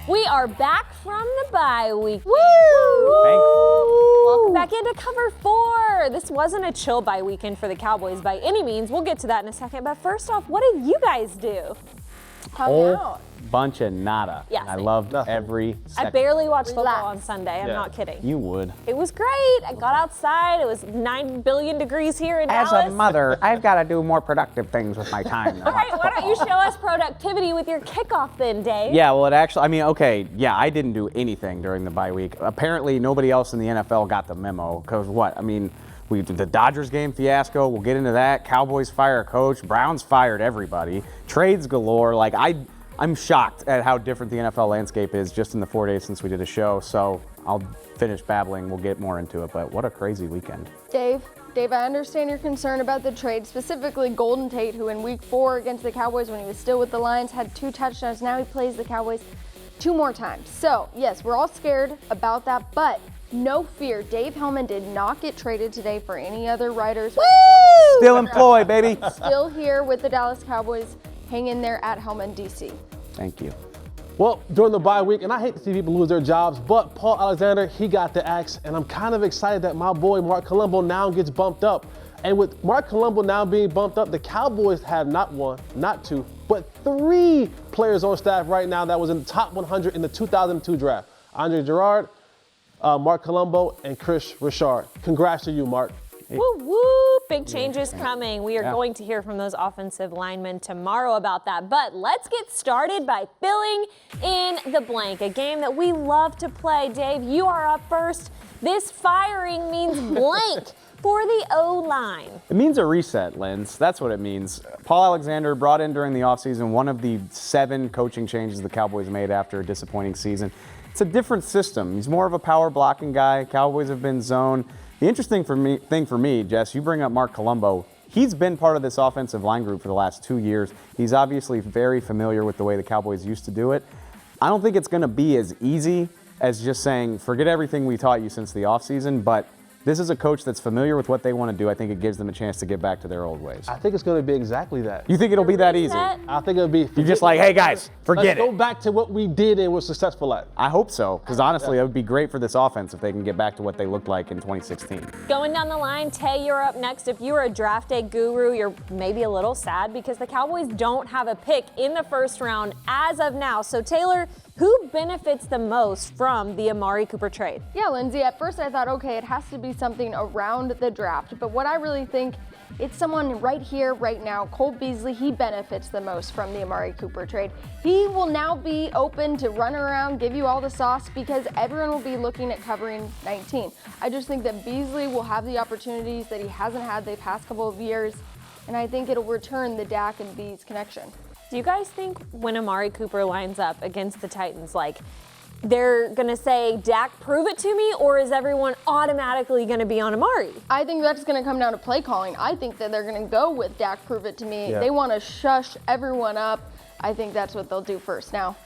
We are back from the bye week. Woo! Welcome back into cover 4. This wasn't a chill bye weekend for the Cowboys by any means. We'll get to that in a second. But first off, what did you guys do? Hung out. Bunch of nada. Yeah, I same. loved every second. I barely watched football Relax. on Sunday. I'm not kidding. You would. It was great. I got outside. It was 9 billion degrees here in As Dallas. a mother, I've got to do more productive things with my time. All right, why don't you show us productivity with your kickoff then, Dave? Yeah, well, I didn't do anything during the bye week. Apparently, nobody else in the NFL got the memo. Because what? I mean, we did the Dodgers game fiasco. We'll get into that. Cowboys fire a coach. Browns fired everybody. Trades galore. I'm shocked at how different the NFL landscape is just in the 4 days since we did a show. So I'll finish babbling. We'll get more into it. But what a crazy weekend. Dave, I understand your concern about the trade, specifically Golden Tate, who in week 4 against the Cowboys when he was still with the Lions had 2 touchdowns. Now he plays the Cowboys 2 more times. So yes, we're all scared about that, but no fear. Dave Hellman did not get traded today for any other writers. Woo! Still employed, baby. Still here with the Dallas Cowboys. Hang in there at Hellman, DC. Thank you. Well, during the bye week, and I hate to see people lose their jobs, but Paul Alexander, he got the axe, and I'm kind of excited that my boy Mark Colombo now gets bumped up. And with Mark Colombo now being bumped up, the Cowboys have not 1, not 2, but 3 players on staff right now that was in the top 100 in the 2002 draft. Andre Gerard, Mark Colombo, and Chris Richard. Congrats to you, Mark. Woo woo! Big changes coming. We are going to hear from those offensive linemen tomorrow about that. But let's get started by filling in the blank, a game that we love to play. Dave, you are up first. This firing means blank for the O-line. It means a reset, Linz. That's what it means. Paul Alexander brought in during the offseason one of the 7 coaching changes the Cowboys made after a disappointing season. It's a different system. He's more of a power blocking guy. Cowboys have been zone. The interesting thing for me, Jess, you bring up Mark Colombo. He's been part of this offensive line group for the last 2 years. He's obviously very familiar with the way the Cowboys used to do it. I don't think it's going to be as easy as just saying, forget everything we taught you since the offseason, but this is a coach that's familiar with what they want to do. I think it gives them a chance to get back to their old ways. I think it's going to be exactly that. You think it'll be that easy? I think it'll be. You're just like, hey guys, forget Let's it. go back to what we did and were successful at. I hope so, because honestly, it would be great for this offense if they can get back to what they looked like in 2016. Going down the line, Tay, you're up next. If you were a draft day guru, you're maybe a little sad because the Cowboys don't have a pick in the first round as of now. So Taylor, who benefits the most from the Amari Cooper trade? Yeah, Lindsay, at first I thought, okay, it has to be something around the draft. But what I really think, it's someone right here, right now. Cole Beasley, he benefits the most from the Amari Cooper trade. He will now be open to run around, give you all the sauce because everyone will be looking at covering 19. I just think that Beasley will have the opportunities that he hasn't had the past couple of years. And I think it'll return the Dak and Bees connection. Do you guys think when Amari Cooper lines up against the Titans, like, they're going to say, Dak, prove it to me, or is everyone automatically going to be on Amari? I think that's going to come down to play calling. I think that they're going to go with Dak, prove it to me. Yeah. They want to shush everyone up. I think that's what they'll do first. Now,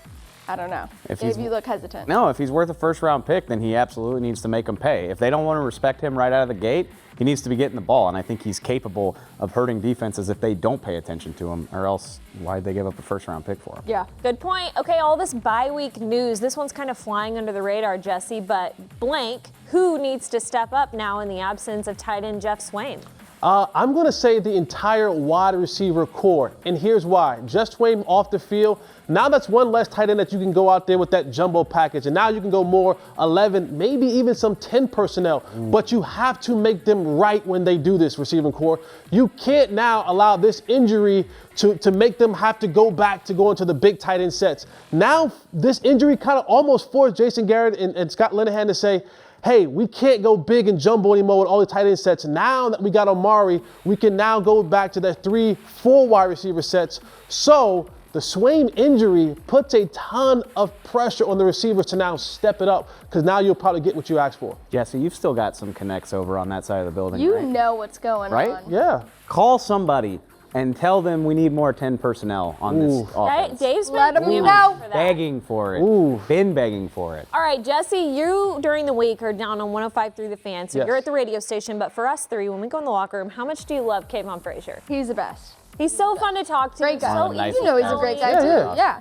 I don't know. If you look hesitant. No, if he's worth a first-round pick, then he absolutely needs to make them pay. If they don't want to respect him right out of the gate, he needs to be getting the ball, and I think he's capable of hurting defenses if they don't pay attention to him, or else why'd they give up a first-round pick for him? Yeah. Good point. Okay, all this bye week news. This one's kind of flying under the radar, Jesse, but blank, who needs to step up now in the absence of tight end Jeff Swaim? I'm going to say the entire wide receiver core, and here's why. Just Swaim off the field. Now that's one less tight end that you can go out there with that jumbo package, and now you can go more 11, maybe even some 10 personnel. But you have to make them right when they do this receiving core. You can't now allow this injury to make them have to go back to go into the big tight end sets. Now this injury kind of almost forced Jason Garrett and Scott Linehan to say, hey, we can't go big and jumbo anymore with all the tight end sets. Now that we got Amari, we can now go back to that 3-4 wide receiver sets. So the Swaim injury puts a ton of pressure on the receivers to now step it up because now you'll probably get what you asked for. Jesse, you've still got some connects over on that side of the building, You right? know what's going Right? on. Yeah. Call somebody and tell them we need more 10 personnel on this Right? offense. Dave's Let been him really know. for that. Begging for it. Ooh. Been begging for it. All right, Jesse, you during the week are down on 105 through the fan, so Yes. you're at the radio station. But for us three, when we go in the locker room, how much do you love Kavon Frazier? He's the best. He's so fun to talk to. Great guy. So One of the easy nicest You know he's a guys. great guy Yeah, too. yeah. Yeah.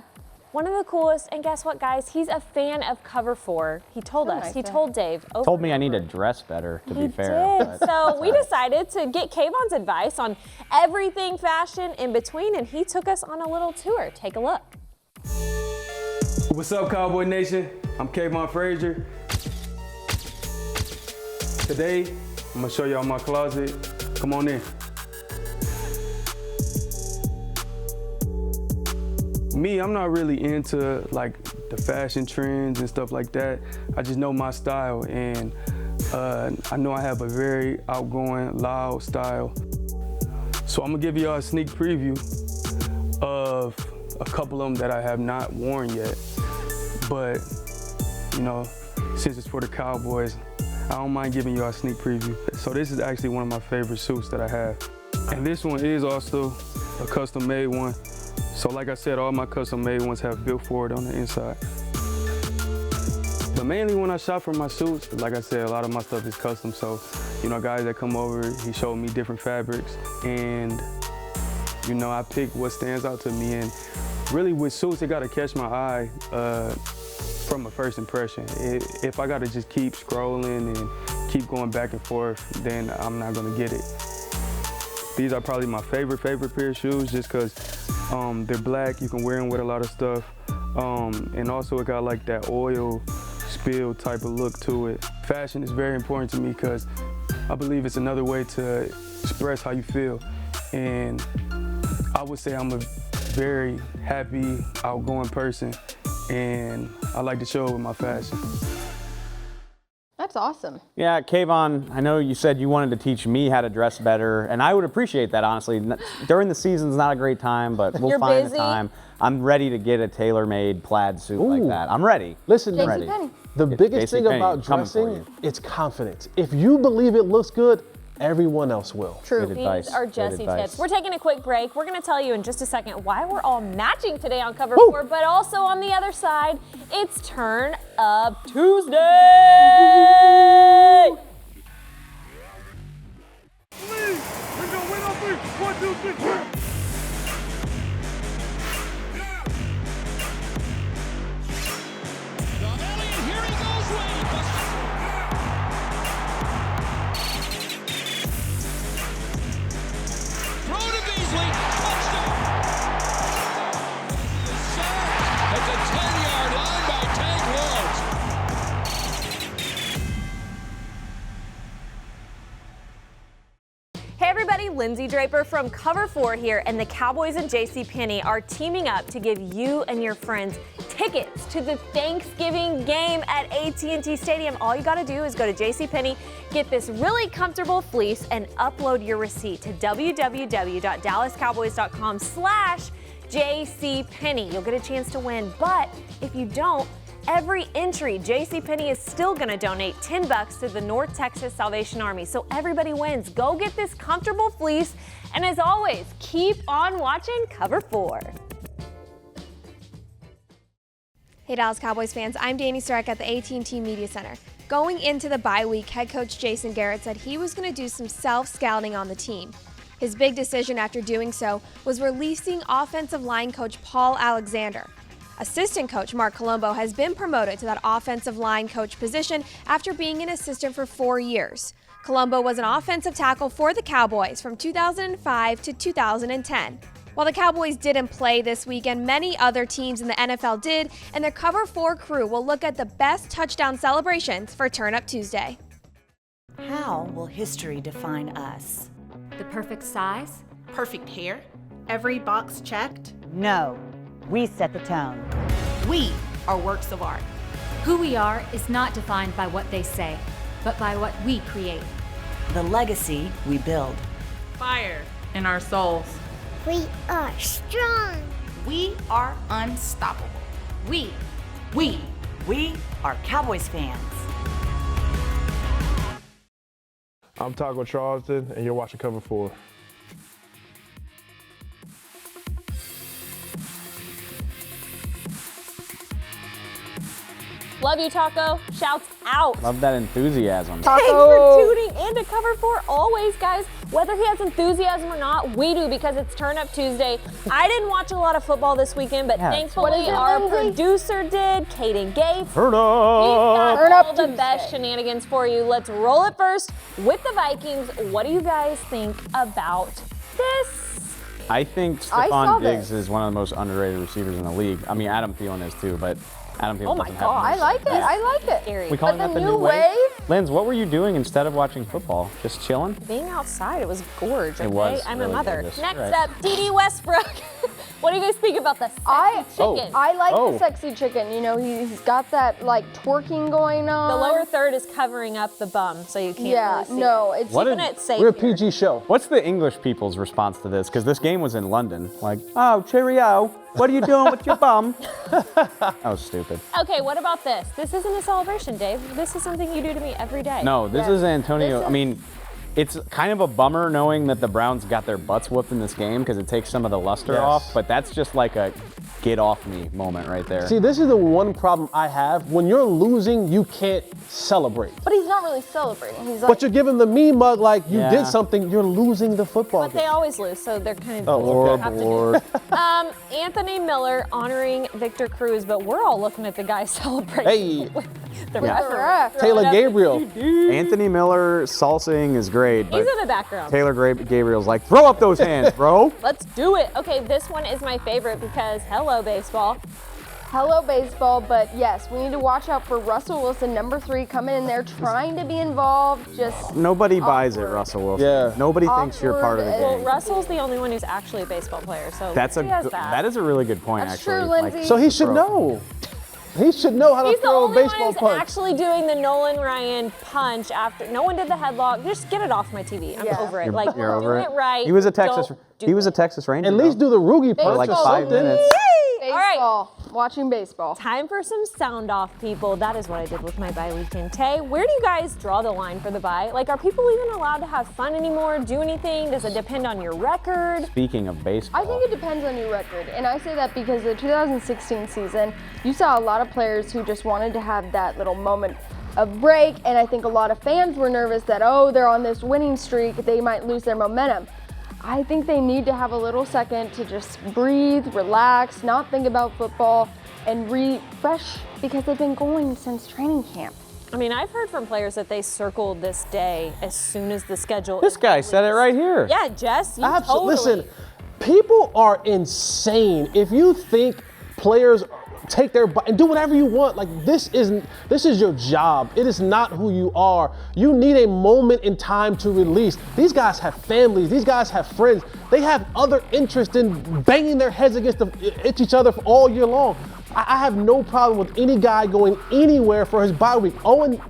One of the coolest, and guess what, guys? He's a fan of Cover 4. He told us. nice He of him. told Dave. Over Told me and I need to over. dress better, to He be fair. did. So we decided to get Kavon's advice on everything fashion in between, and he took us on a little tour. Take a look. What's up, Cowboy Nation? I'm Kavon Frazier. Today, I'm gonna show y'all my closet. Come on in. Me, I'm not really into like the fashion trends and stuff like that. I just know my style, and I know I have a very outgoing, loud style. So I'm gonna give y'all a sneak preview of a couple of them that I have not worn yet. But, you know, since it's for the Cowboys, I don't mind giving y'all a sneak preview. So this is actually one of my favorite suits that I have. And this one is also a custom made one. So like I said, all my custom made ones have Built For It on the inside. But mainly when I shop for my suits, like I said, a lot of my stuff is custom. So, you know, guys that come over, he showed me different fabrics, and, you know, I pick what stands out to me. And really with suits, it gotta catch my eye from a first impression. If I gotta just keep scrolling and keep going back and forth, then I'm not gonna get it. These are probably my favorite pair of shoes, just cause they're black, you can wear them with a lot of stuff. And also it got like that oil spill type of look to it. Fashion is very important to me because I believe it's another way to express how you feel. And I would say I'm a very happy, outgoing person, and I like to show it with my fashion. That's awesome. Yeah, Kavon, I know you said you wanted to teach me how to dress better, and I would appreciate that, honestly. During the season's not a great time, but we'll You're find busy. the time. I'm ready to get a tailor-made plaid suit like that. I'm ready. Listen, JC ready. Penney. the biggest thing JCPenney, about coming for dressing, you. it's confidence. If you believe it looks good, everyone else will. True. Good advice. These are Good Jesse advice. tips. We're taking a quick break. We're going to tell you in just a second why we're all matching today on Cover Woo! 4, but also on the other side, it's Turn Up Tuesday! Throw to Beasley, touchdown! At the 10-yard line by Tank Lawrence. Hey everybody, Lindsay Draper from Cover 4 here, and the Cowboys and JCPenney are teaming up to give you and your friends tickets to the Thanksgiving game at AT&T Stadium. All you gotta do is go to JCPenney, get this really comfortable fleece, and upload your receipt to www.dallascowboys.com/JCPenney. You'll get a chance to win, but if you don't, every entry, JCPenney is still going to donate $10 to the North Texas Salvation Army. So everybody wins. Go get this comfortable fleece. And as always, keep on watching Cover 4. Hey Dallas Cowboys fans, I'm Danny Stark at the AT&T Media Center. Going into the bye week, head coach Jason Garrett said he was going to do some self-scouting on the team. His big decision after doing so was releasing offensive line coach Paul Alexander. Assistant coach Mark Colombo has been promoted to that offensive line coach position after being an assistant for 4 years. Colombo was an offensive tackle for the Cowboys from 2005 to 2010. While the Cowboys didn't play this weekend, many other teams in the NFL did, and their Cover 4 crew will look at the best touchdown celebrations for Turn Up Tuesday. How will history define us? The perfect size? Perfect hair? Every box checked? No, we set the tone. We are works of art. Who we are is not defined by what they say, but by what we create. The legacy we build. Fire in our souls. We are strong. We are unstoppable. We are Cowboys fans. I'm Taco Charleston, and you're watching Cover 4. Love you, Taco. Shouts out. Love that enthusiasm. Thanks for tuning in to Cover 4 always, guys. Whether he has enthusiasm or not, we do because it's Turn Up Tuesday. I didn't watch a lot of football this weekend, but thankfully our producer did, Kaden Gates. Turn up. He's got all the best shenanigans for you. Let's roll it first with the Vikings. What do you guys think about this? I think Stephon Diggs is one of the most underrated receivers in the league. I mean, Adam Thielen is too, but Adam Thielen doesn't have I like it. I like it. We calling that the new wave? Linz, what were you doing instead of watching football? Just chilling? Being outside, it was gorgeous. It was. I'm really a mother. gorgeous. Next Right. up, D.D. Westbrook. What do you guys think about the sexy chicken? I like the sexy chicken. You know, he's got that like twerking going on. The lower third is covering up the bum, so you can't really see it. It's keeping it safe. We're a here. PG show. What's the English people's response to this? Because this game was in London. Like, oh, cheerio. What are you doing with your bum? That was stupid. Okay, what about this? This isn't a celebration, Dave. This is something you do to me every day. No, this is Antonio. I mean, it's kind of a bummer knowing that the Browns got their butts whooped in this game because it takes some of the luster off, but that's just like a get off me moment right there. See, this is the one problem I have. When you're losing, you can't celebrate. But he's not really celebrating. He's like, But you're giving the me mug like you did something. You're losing the football But game. they always lose, so they're kind of Lord. Anthony Miller honoring Victor Cruz, but we're all looking at the guy celebrating. Hey. The ref. Taylor Gabriel. Anthony Miller salsaing is great, but He's in the background. Taylor Gabriel's like, throw up those hands, bro. Let's do it. Okay, this one is my favorite because hello, baseball. hello baseball, but yes, we need to watch out for Russell Wilson, number 3, coming in there trying to be involved. Just Nobody buys it, Russell Wilson. Yeah. Nobody thinks you're part of the Well, game. Russell's the only one who's actually a baseball player, so That is a really good point, That's actually. true, Lindsay. So he should know. He should know how to He's the throw a only baseball one who's punch. actually doing the Nolan Ryan punch after no one did the headlock. Just get it off my TV. I'm over it. Like You're we're over doing it right. He was a Texas. Don't He do was a it. Texas Ranger. At least do the Roogie punch for like or 5 something. minutes. baseball. Watching baseball. Time for some sound off, people. That is what I did with my bye weekend. Tay, where do you guys draw the line for the bye? Like, are people even allowed to have fun anymore? Do anything? Does it depend on your record? Speaking of baseball, I think it depends on your record. And I say that because the 2016 season, you saw a lot of players who just wanted to have that little moment of break. And I think a lot of fans were nervous that, oh, they're on this winning streak, they might lose their momentum. I think they need to have a little second to just breathe, relax, not think about football, and refresh because they've been going since training camp. I mean, I've heard from players that they circled this day as soon as the schedule. this guy said it right here. Yeah, Jess, you totally. Listen, people are insane. If you think players take their and do whatever you want, like this is your job. It is not who you are. You need a moment in time to release. These guys have families. These guys have friends. They have other interest in banging their heads against each other all year long. I have no problem with any guy going anywhere for his bye week. 0-8,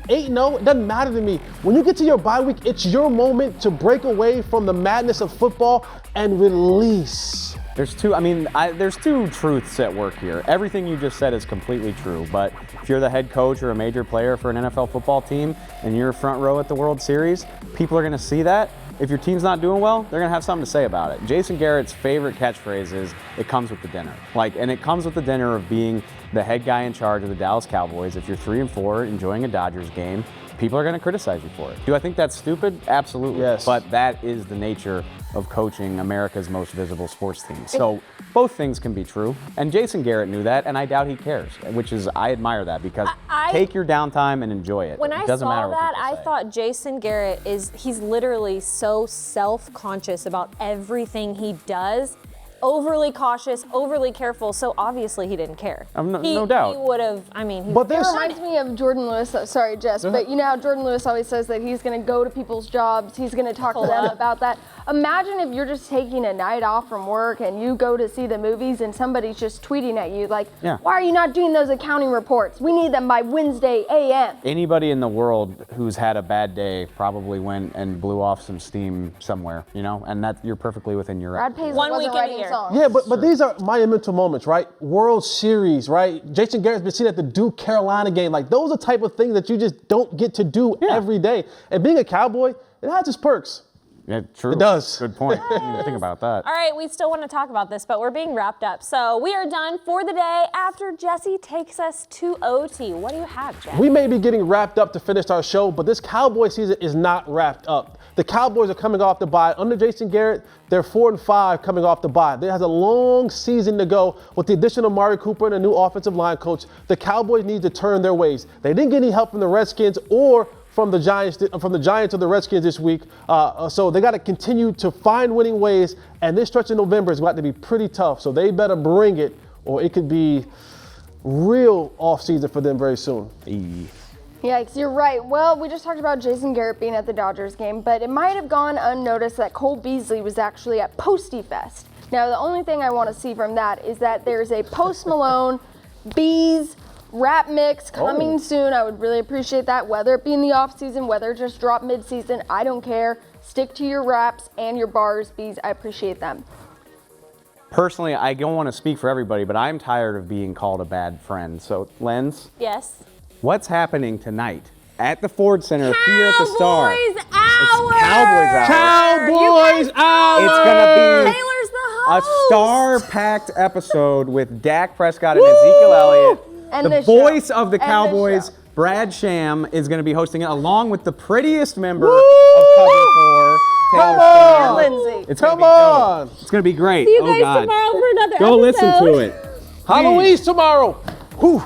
8-0, it doesn't matter to me. When you get to your bye week, it's your moment to break away from the madness of football and release. There's two truths at work here. Everything you just said is completely true, but if you're the head coach or a major player for an NFL football team and you're front row at the World Series, people are gonna see that. If your team's not doing well, they're gonna have something to say about it. Jason Garrett's favorite catchphrase is, it comes with the dinner. And it comes with the dinner of being the head guy in charge of the Dallas Cowboys. If you're 3-4 enjoying a Dodgers game, people are gonna criticize you for it. Do I think that's stupid? Absolutely. Yes. But that is the nature of coaching America's most visible sports team. So both things can be true. And Jason Garrett knew that, and I doubt he cares, I admire that because take your downtime and enjoy it. When It I doesn't saw matter what that, people I say. thought Jason Garrett he's literally so self-conscious about everything he does. Overly cautious, overly careful, so obviously he didn't care. No doubt. He would have, I mean, he It reminds me of Jordan Lewis. Sorry, Jess, but you know how Jordan Lewis always says that he's going to go to people's jobs, he's going to talk to them about that. Imagine if you're just taking a night off from work and you go to see the movies and somebody's just tweeting at you like, why are you not doing those accounting reports? We need them by Wednesday a.m. Anybody in the world who's had a bad day probably went and blew off some steam somewhere, and that you're perfectly within your right. Brad Paisley One wasn't weekend a writing year. songs. Yeah, but these are monumental moments, right? World Series, right? Jason Garrett's been seen at the Duke Carolina game. Like, those are the type of things that you just don't get to do every day. And being a Cowboy, it has its perks. Yeah, true. It does. Good point. I didn't even think about that. All right, we still want to talk about this, but we're being wrapped up. So we are done for the day after Jesse takes us to OT. What do you have, Jeff? We may be getting wrapped up to finish our show, but this Cowboy season is not wrapped up. The Cowboys are coming off the bye. Under Jason Garrett, they're 4-5 coming off the bye. There has a long season to go with the addition of Amari Cooper and a new offensive line coach. The Cowboys need to turn their ways. They didn't get any help from the Redskins or from the Giants or the Redskins this week. So they got to continue to find winning ways, and this stretch in November is going to be pretty tough. So they better bring it, or it could be real offseason for them very soon. Yikes, you're right. Well, we just talked about Jason Garrett being at the Dodgers game, but it might have gone unnoticed that Cole Beasley was actually at Posty Fest. Now, the only thing I want to see from that is that there's a Post Malone Bees rap mix coming soon. I would really appreciate that, whether it be in the off season, whether it just drop mid-season, I don't care. Stick to your raps and your bars, Bees. I appreciate them. Personally, I don't want to speak for everybody, but I'm tired of being called a bad friend. So, Lens, Yes. what's happening tonight at the Ford Center here at the Star? Cowboys Hour! It's Cowboys Hour. Cowboys Hour! It's going to be Taylor's the a host. star-packed episode with Dak Prescott and Ezekiel Elliott. And The this voice show. of the And this Cowboys, show. Brad Sham, is going to be hosting it along with the prettiest member of Cover 4, Taylor Swift. Lindsay. It's gonna Come be dope. on. It's going to be great. See you Oh, guys God. tomorrow for another Go episode. listen to it. Halloween's tomorrow. Whew.